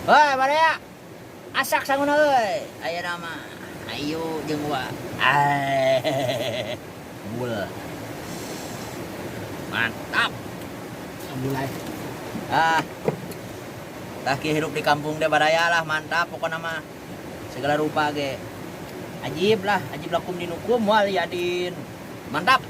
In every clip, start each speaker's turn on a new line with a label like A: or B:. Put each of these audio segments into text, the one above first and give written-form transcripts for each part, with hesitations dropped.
A: Hei, Baraya, asak sangguna euy. Aya nama. Ayo jeung wa. Bul. Mantap.
B: Mulai.
A: Ah, tah kieu hidup di kampung teh Baraya lah mantap pokona mah. Segala rupa ge. Ajib lakum dinukum wal yadin. Mantap.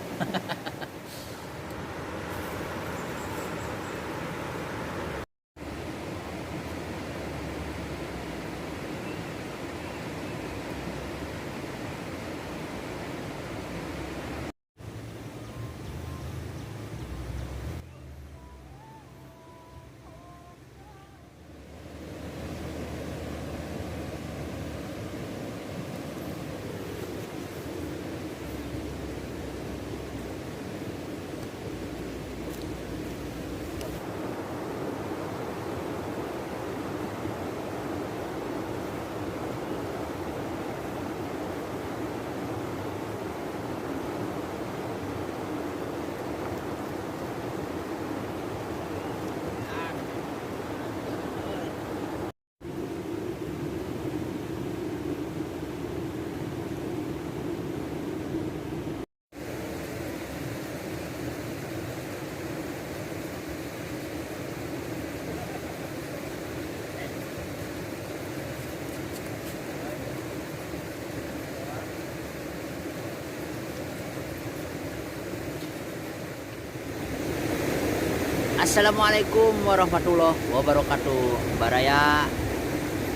A: Assalamualaikum warahmatullahi wabarakatuh. Baraya,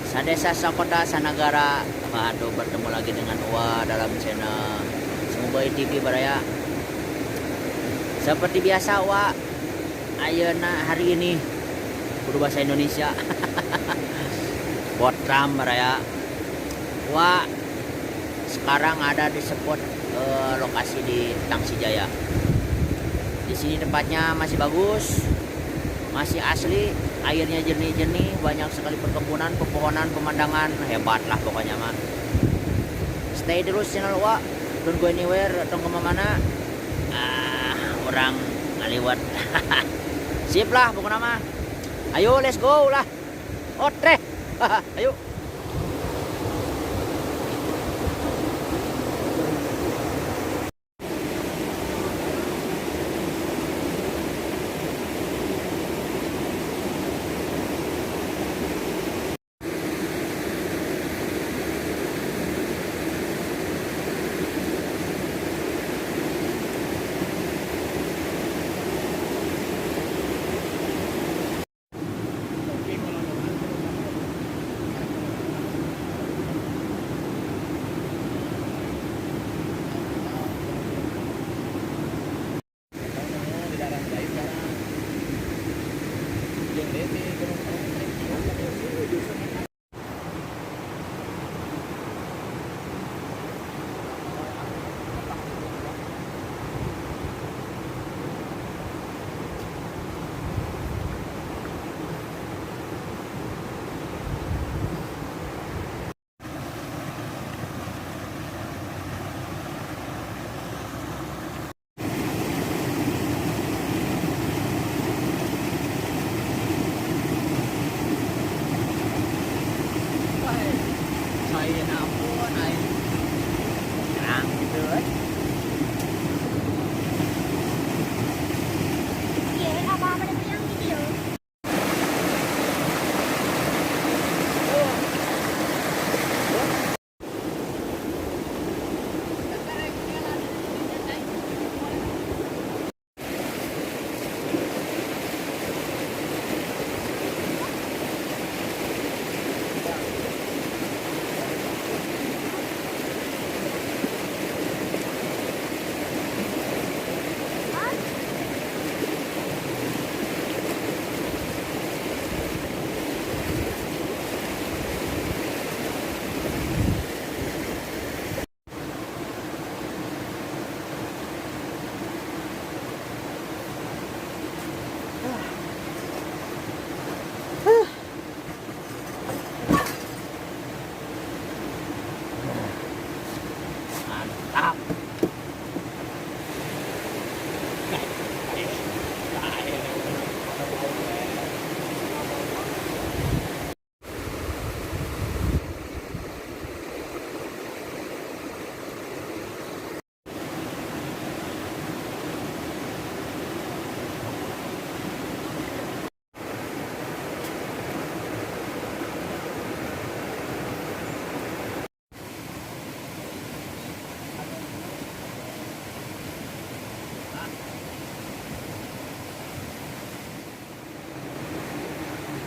A: sadesa, sakota, sanagara. Aduh, bertemu lagi dengan Wa dalam channel Sumubai TV Baraya. Seperti biasa Wa, ayeuna hari ini kudu bahasa Indonesia. Potram Baraya. Wa sekarang ada di spot lokasi di Tangsi Jaya. Di sini tempatnya masih bagus, masih asli, airnya jernih-jernih, banyak sekali perkebunan, pepohonan, pemandangan, hebat lah pokoknya mah. Stay terus channel Wa, don't go anywhere, don't kemana-mana. Orang ngaliwat. Sip lah pokoknya mah. Ayo let's go lah. Otre. Ayo.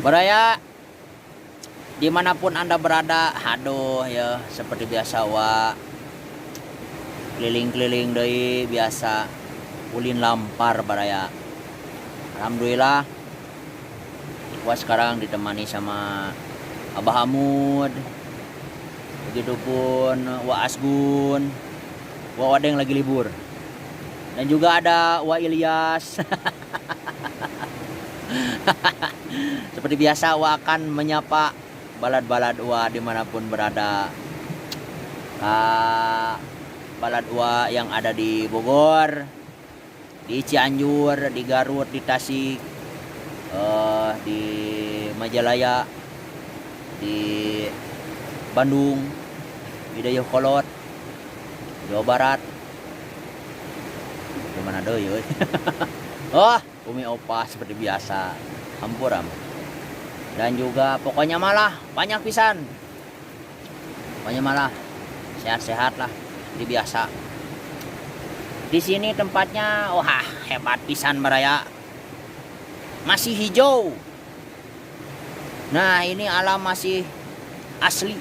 A: Baraya, dimanapun Anda berada, aduh ya seperti biasa wa keliling-keliling deui biasa ulin lampar baraya. Alhamdulillah wa sekarang ditemani sama Abah Hamud, begitupun wa Asgun, wa Odeng lagi libur, dan juga ada wa Ilyas. Seperti biasa wa akan menyapa balad-balad wa dimanapun berada. Balad wa yang ada di Bogor, di Cianjur, di Garut, di Tasik, di Majalaya, di Bandung, di Dayakolot, Jawa Barat. Gimana deh yuk? Oh, Umi Opa seperti biasa, hampuram. Dan juga pokoknya malah banyak pisan. Pokoknya malah sehat-sehat lah, seperti biasa. Di sini tempatnya, wah hebat pisan baraya. Masih hijau. Nah ini alam masih asli.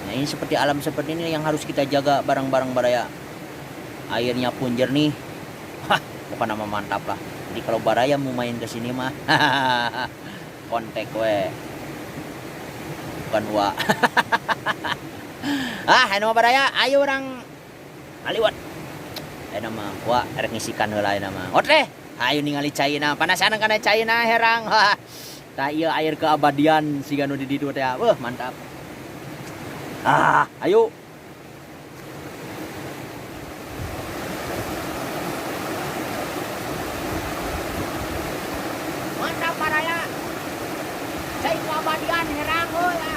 A: Nah ini seperti alam seperti ini yang harus kita jaga bareng-bareng baraya. Airnya pun jernih. Wah, bukan nama mantap lah. Jadi kalau baraya mau main ke sini mah kontak we. Bukan wa. Anu baraya, ayo orang aliwat. Nama wa rek ngisikan heula nama. Otre, ayo ningali caina. Panasan kana caina herang. Tah ieu air keabadian siga nu di ditu teh. Wah, mantap. Ayo. Mantap baraya. Cai keabadian herang heuh ya.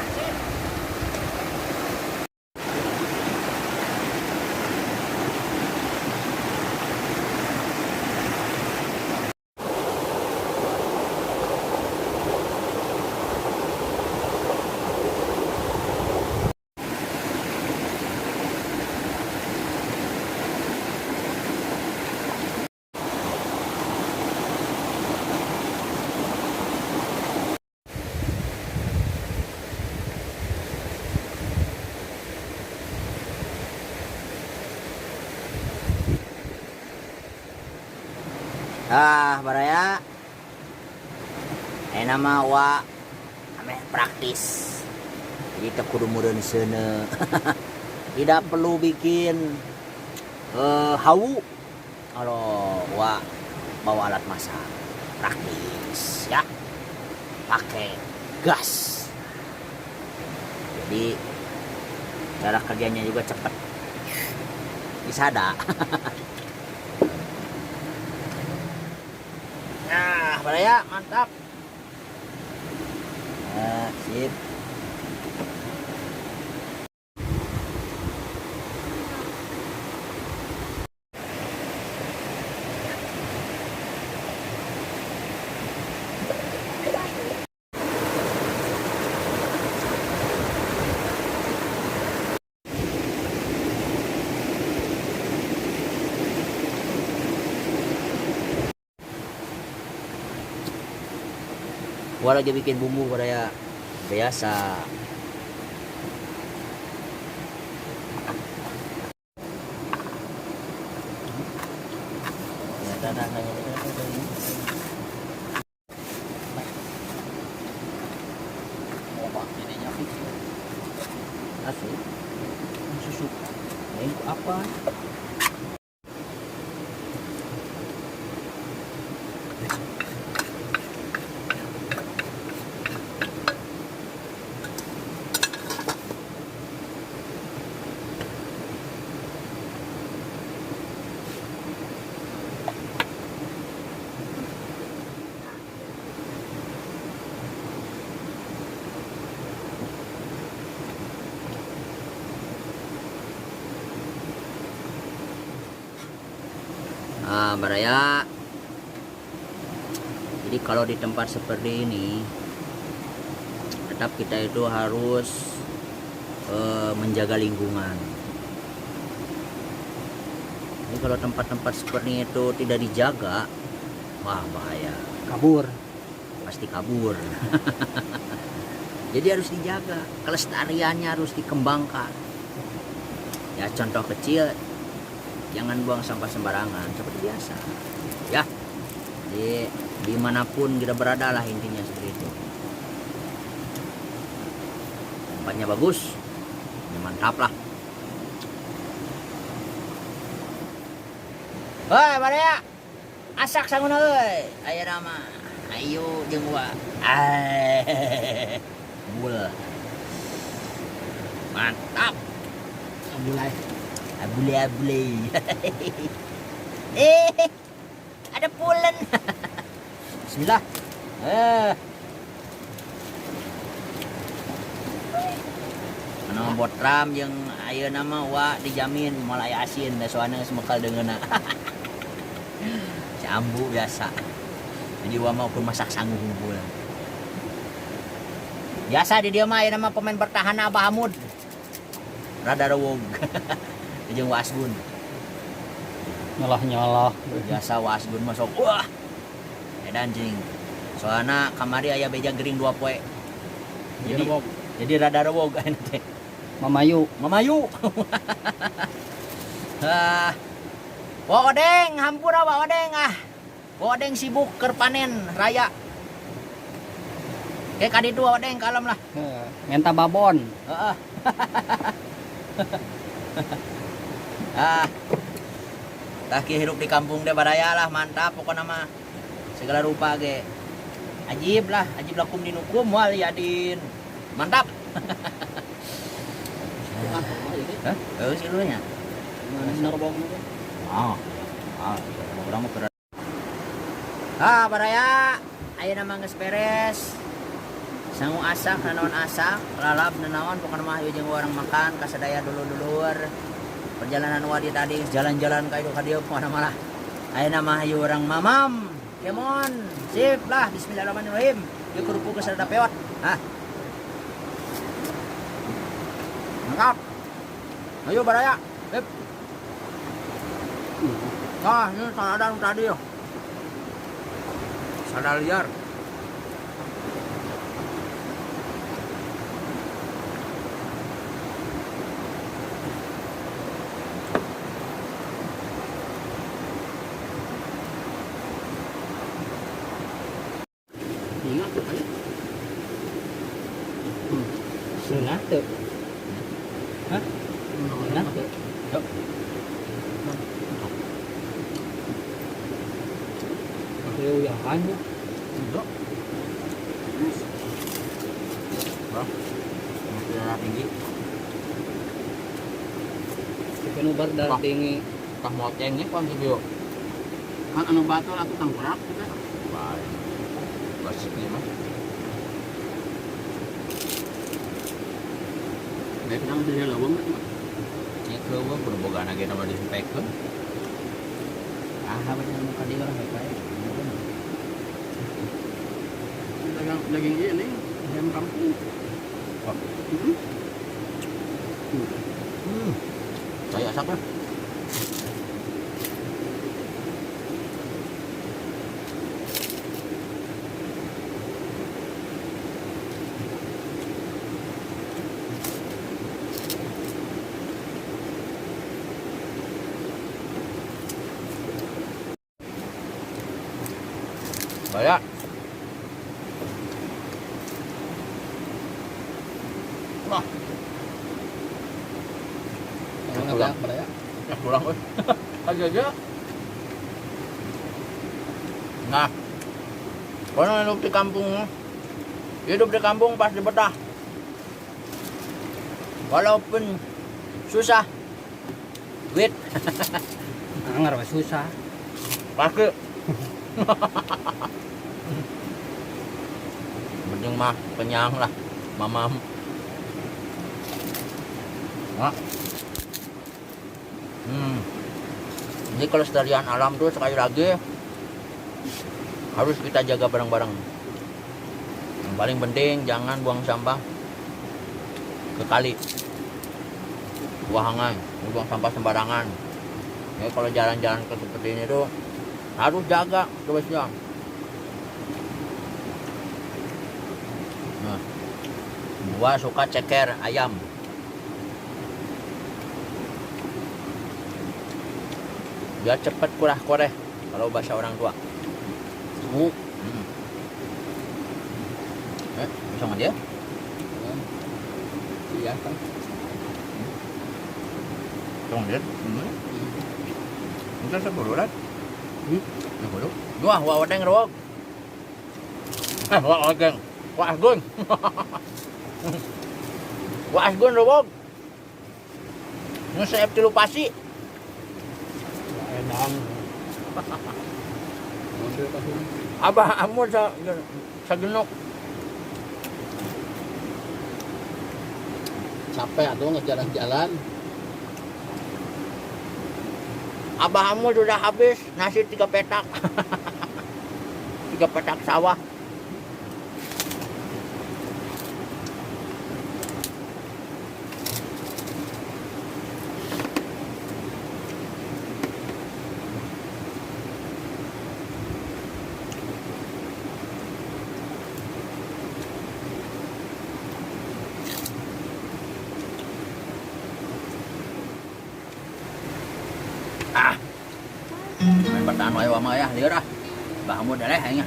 A: Baraya. Nama wa ame praktis. Jadi teu kudu meureun seuneu. Tidak perlu bikin hawu kalau wa bawa alat masak. Praktis ya. Pakai gas. Jadi cara kerjanya juga cepat. Bisa ada. Nah, baraya mantap. Sip. Gua lagi bikin bumbu baraya biasa. Susu apa? Baraya. Jadi kalau di tempat seperti ini tetap kita itu harus menjaga lingkungan. Jadi kalau tempat-tempat seperti itu tidak dijaga, wah bahaya.
B: Kabur.
A: pasti kabur. Jadi harus dijaga, kelestariannya harus dikembangkan. Ya contoh kecil, jangan buang sampah sembarangan seperti biasa. Ya, dimanapun kita berada lah intinya seperti itu. Tempatnya bagus, ya mantap lah. Hei, Baraya, asak sanguna euy. Aya nama. Ayo jeung wa. Bul. Mantap.
B: Mulai.
A: Abule. Ada pulen. Bismillah. Anu botram yang ayeuna mah wa dijamin moal aya asin da soalna geus mekal deungeuna. Si ambu biasa. Jadi wa mah ukur masak sanggup hunkul. Biasa di dia mah ayeuna mah pemain bertahan Abah Hamud. Rada rewog. Jeung Wasgun.
B: Nyolah.
A: Biasa Wasgun masuk. Wah. Edan cing. Soalna kamari aya beja gering 2 poe. Jadi rada rewog anu teh.
B: Mamayu.
A: Wa Odeng, hampura Wa Odeng ah. Wa Odeng sibuk keur panen raya. Kayak kaditu Wa Odeng kalem lah.
B: Menta babon.
A: Heeh. Tah kieu hirup di kampung teh Baraya lah mantap pokona mah. Segala rupa ge. Ajib lakum dinukum wal yadin. Mantap. Hah? Si lu nya. Urang mah keur. Baraya, ayeuna mah geus beres. Sangu asak, nanaon asak, lalap nanaon pokona mah ieu jeung urang makan kasadaya dulur-dulur. Perjalanan wadi tadi jalan-jalan ka ieu ka dieu pokona mah lah. Ayeuna mah ieu urang mamam. Kemon, sip lah bismillahirrahmanirrahim. Ieu kerupuk geus rada peot. Mantap. Ayo Baraya. Sip. Nah, ini salada tadi yo. Salada liar.
B: Ingat tuh ayo. Sengat tuh. Hah? Sengat tuh. Yuk. Pakai uyahan ya.
A: Enggak. Masih darah tinggi.
B: Kita nubar darah tinggi.
A: Kah motengnya kan video.
B: Kan anu batu atuh tangkurak kita.
A: Baik. Basiknya mah.
B: Baik nang dia lawang.
A: Nya keuweung kudu boga na ge nama disampaikeun. Bener muka dia lah baik.
B: Daging ini ayam kampung.
A: Saya asapnya. Banyak. Wah. Pulang weh. Aja. Nah. Kono hidup di kampung. Hidup di kampung pasti betah. Walaupun susah. Duit.
B: Anggar susah.
A: Pasti. Mending mah kenyang lah, mamam. Nah. Ini kelestarian alam tuh sekali lagi harus kita jaga bareng-bareng. Yang paling penting jangan buang sampah ke kali, buangan, buang sampah sembarangan. Ya, kalau jalan-jalan ke seperti ini tuh harus jaga terusnya. Gua suka ceker ayam. Biar cepet kurah koreh kalau bahasa orang tua.
B: Oh,
A: Bisa nggak dia?
B: iya kan.
A: Tunggu dia. Mungkin sebuluran. Sebulu. Wah, wah odeng rawag. Wah odeng. Wah asgun. Wah asgun rawag. Nusep tilu pasi.
B: Enang.
A: Abah amun sa genok.
B: Capek atuh ngejalan-jalan.
A: Abah amun sudah habis nasi 3 petak. 3 petak sawah. Main bertahan wae wa mah ya, lieur ah. Bah amun daleh nya.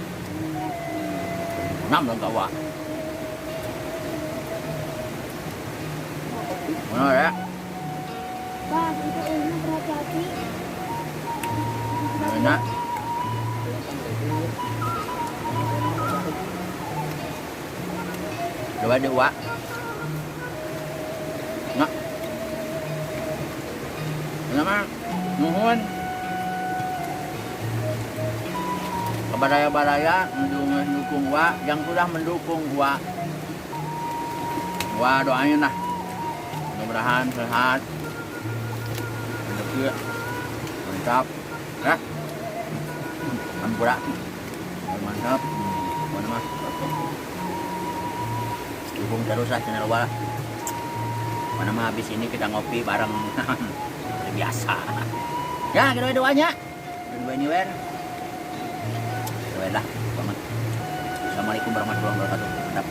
A: 6 dong kawa. Mana ya?
C: Bang, untuk ini berhati-hati.
A: Enak. Coba dua. Nak. Kenapa? Nuhun. Baraya-baraya mendukung wa yang sudah mendukung wa doain lah mudah-mudahan sehat rezeki mantap ya ampura mantap mana mah dukung terus lah channel wa mana mah habis ini kita ngopi bareng seperti biasa ya kita doanya dan anywhere lah. Assalamualaikum warahmatullahi wabarakatuh. Mantap.